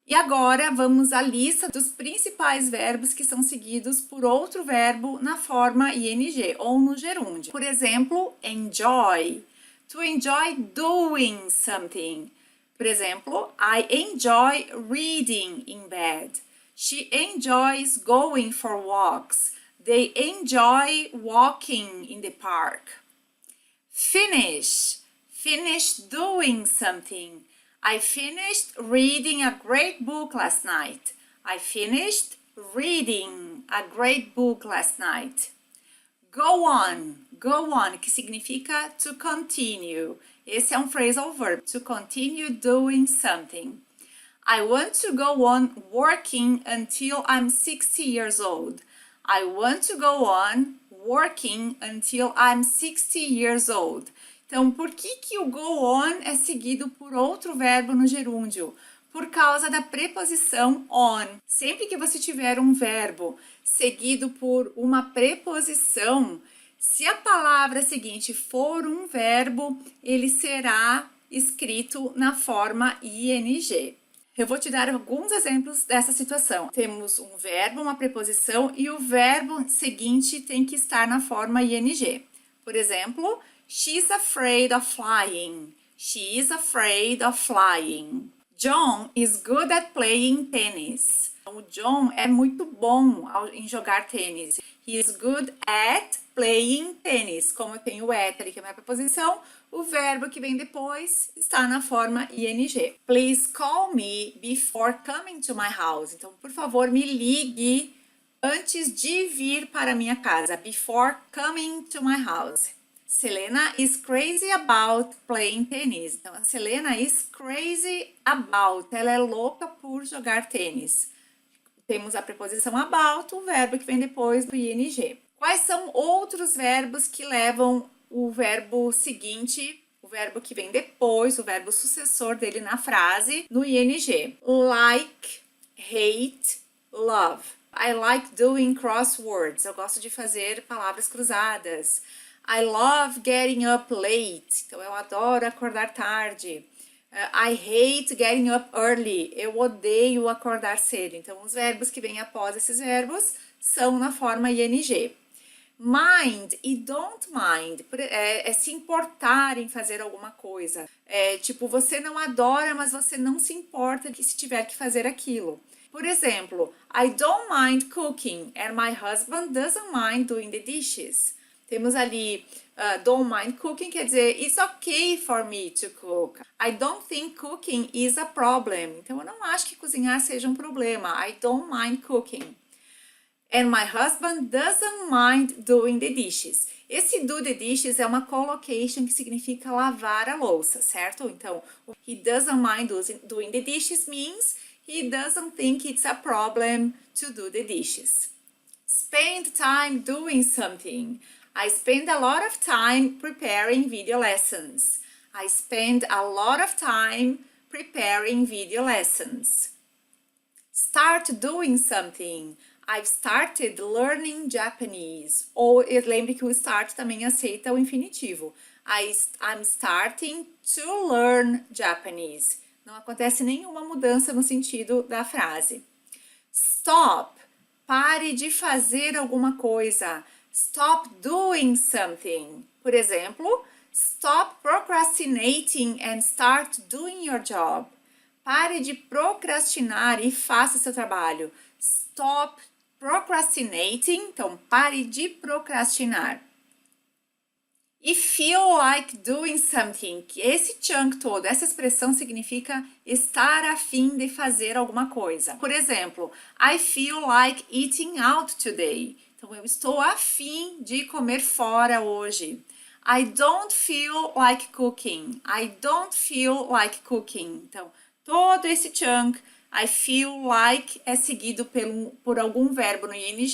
E agora vamos à lista dos principais verbos que são seguidos por outro verbo na forma ing ou no gerúndio. Por exemplo, enjoy. To enjoy doing something. Por exemplo, I enjoy reading in bed. She enjoys going for walks. They enjoy walking in the park. Finish. Finish doing something. I finished reading a great book last night. I finished reading a great book last night. Go on, que significa to continue. Esse é um phrasal verb, to continue doing something. I want to go on working until I'm 60 years old. I want to go on working until I'm 60 years old. Então, por que o go on é seguido por outro verbo no gerúndio? Por causa da preposição on. Sempre que você tiver um verbo seguido por uma preposição, se a palavra seguinte for um verbo, ele será escrito na forma ing. Eu vou te dar alguns exemplos dessa situação. Temos um verbo, uma preposição e o verbo seguinte tem que estar na forma ing. Por exemplo, she's afraid of flying. She is afraid of flying. John is good at playing tennis. O John é muito bom em jogar tênis. He is good at playing tennis. Como eu tenho o at ali, que é a minha preposição, o verbo que vem depois está na forma ing. Please call me before coming to my house. Então, por favor, me ligue antes de vir para a minha casa. Before coming to my house. Selena is crazy about playing tennis. Então, a Selena is crazy about. Ela é louca por jogar tênis. Temos a preposição about, o verbo que vem depois do ing. Quais são outros verbos que levam o verbo seguinte, o verbo que vem depois, o verbo sucessor dele na frase, no ing? Like, hate, love. I like doing crosswords. Eu gosto de fazer palavras cruzadas. I love getting up late. Então, eu adoro acordar tarde. I hate getting up early. Eu odeio acordar cedo. Então, os verbos que vêm após esses verbos são na forma ing. Mind e don't mind é se importar em fazer alguma coisa. Tipo, você não adora, mas você não se importa que se tiver que fazer aquilo. Por exemplo, I don't mind cooking and my husband doesn't mind doing the dishes. Temos ali don't mind cooking, quer dizer, it's okay for me to cook. I don't think cooking is a problem. Então, eu não acho que cozinhar seja um problema. I don't mind cooking. And my husband doesn't mind doing the dishes. Esse do the dishes é uma collocation que significa lavar a louça, certo? Então, he doesn't mind doing the dishes means he doesn't think it's a problem to do the dishes. Spend time doing something. I spend a lot of time preparing video lessons. I spend a lot of time preparing video lessons. Start doing something. I've started learning Japanese. Ou lembre que o start também aceita o infinitivo. I'm starting to learn Japanese. Não acontece nenhuma mudança no sentido da frase. Stop. Pare de fazer alguma coisa. Stop doing something. Por exemplo, stop procrastinating and start doing your job. Pare de procrastinar e faça seu trabalho. Stop procrastinating. Então, pare de procrastinar. E feel like doing something. Que esse chunk todo, essa expressão significa estar a fim de fazer alguma coisa. Por exemplo, I feel like eating out today. Então, eu estou a fim de comer fora hoje. I don't feel like cooking. I don't feel like cooking. Então, todo esse chunk, I feel like, é seguido por algum verbo no ing.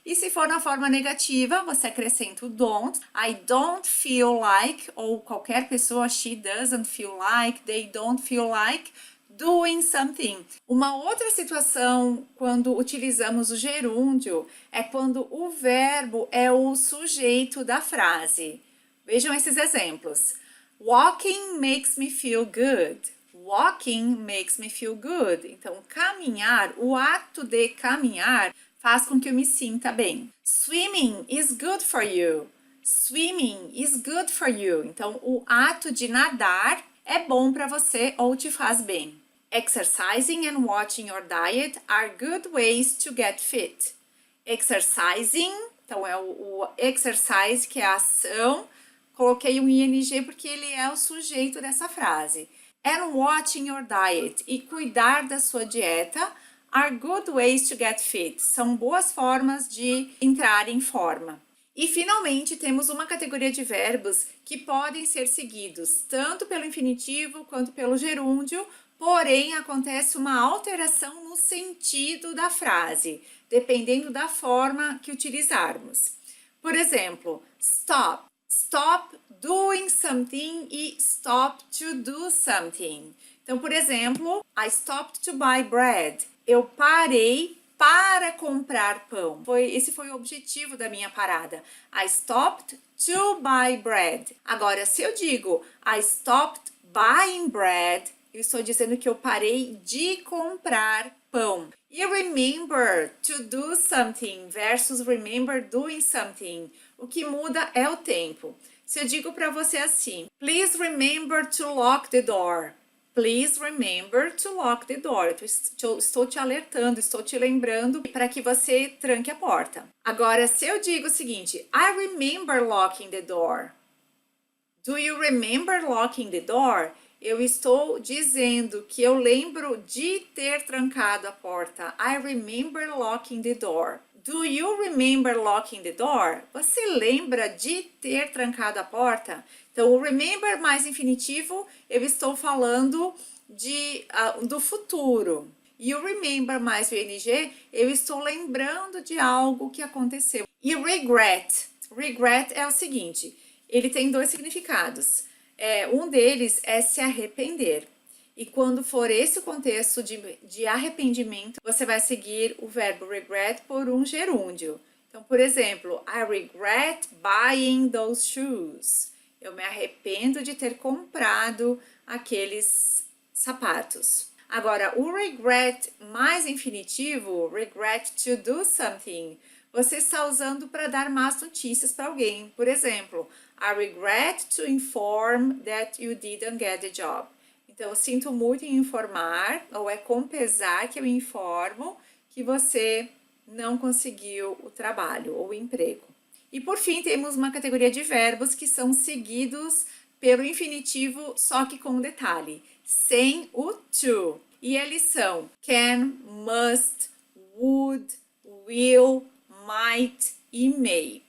E se for na forma negativa, você acrescenta o don't. I don't feel like, ou qualquer pessoa, she doesn't feel like, they don't feel like doing something. Uma outra situação quando utilizamos o gerúndio é quando o verbo é o sujeito da frase. Vejam esses exemplos. Walking makes me feel good. Walking makes me feel good. Então, caminhar, o ato de caminhar faz com que eu me sinta bem. Swimming is good for you. Swimming is good for you. Então, o ato de nadar é bom para você ou te faz bem. Exercising and watching your diet are good ways to get fit. Exercising, então é o exercise, que é a ação. Coloquei um ing porque ele é o sujeito dessa frase. And watching your diet, e cuidar da sua dieta, are good ways to get fit. São boas formas de entrar em forma. E finalmente temos uma categoria de verbos que podem ser seguidos tanto pelo infinitivo quanto pelo gerúndio, porém acontece uma alteração no sentido da frase, dependendo da forma que utilizarmos. Por exemplo, stop. Stop doing something e stop to do something. Então, por exemplo, I stopped to buy bread. Eu parei para comprar pão. Esse foi o objetivo da minha parada. I stopped to buy bread. Agora, se eu digo I stopped buying bread, eu estou dizendo que eu parei de comprar pão. E remember to do something versus remember doing something. O que muda é o tempo. Se eu digo para você assim, please remember to lock the door. Please remember to lock the door. Estou te alertando, estou te lembrando para que você tranque a porta. Agora, se eu digo o seguinte, I remember locking the door. Do you remember locking the door? Eu estou dizendo que eu lembro de ter trancado a porta. I remember locking the door. Do you remember locking the door? Você lembra de ter trancado a porta? Então, o remember mais infinitivo, eu estou falando do futuro. E o remember mais o ing, eu estou lembrando de algo que aconteceu. E regret. Regret é o seguinte, ele tem dois significados. Um deles é se arrepender. E quando for esse o contexto de arrependimento, você vai seguir o verbo regret por um gerúndio. Então, por exemplo, I regret buying those shoes. Eu me arrependo de ter comprado aqueles sapatos. Agora, o regret mais infinitivo, regret to do something, você está usando para dar más notícias para alguém. Por exemplo, I regret to inform that you didn't get the job. Então, eu sinto muito em informar, ou é com pesar que eu informo que você não conseguiu o trabalho ou o emprego. E por fim, temos uma categoria de verbos que são seguidos pelo infinitivo, só que com um detalhe, sem o to. E eles são can, must, would, will, might e may.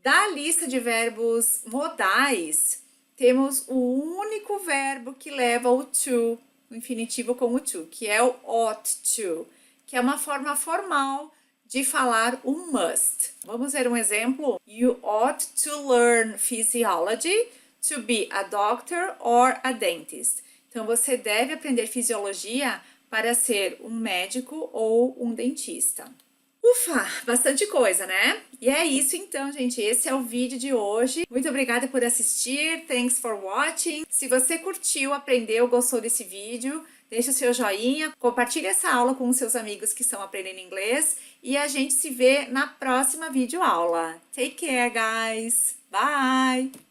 Da lista de verbos modais, temos o único verbo que leva o to, o infinitivo com o to, que é o ought to, que é uma forma formal de falar o must. Vamos ver um exemplo? You ought to learn physiology to be a doctor or a dentist. Então, você deve aprender fisiologia para ser um médico ou um dentista. Ufa, bastante coisa, né? E é isso então, gente. Esse é o vídeo de hoje. Muito obrigada por assistir. Thanks for watching. Se você curtiu, aprendeu, gostou desse vídeo, deixa o seu joinha, compartilhe essa aula com os seus amigos que estão aprendendo inglês e a gente se vê na próxima videoaula. Take care, guys. Bye!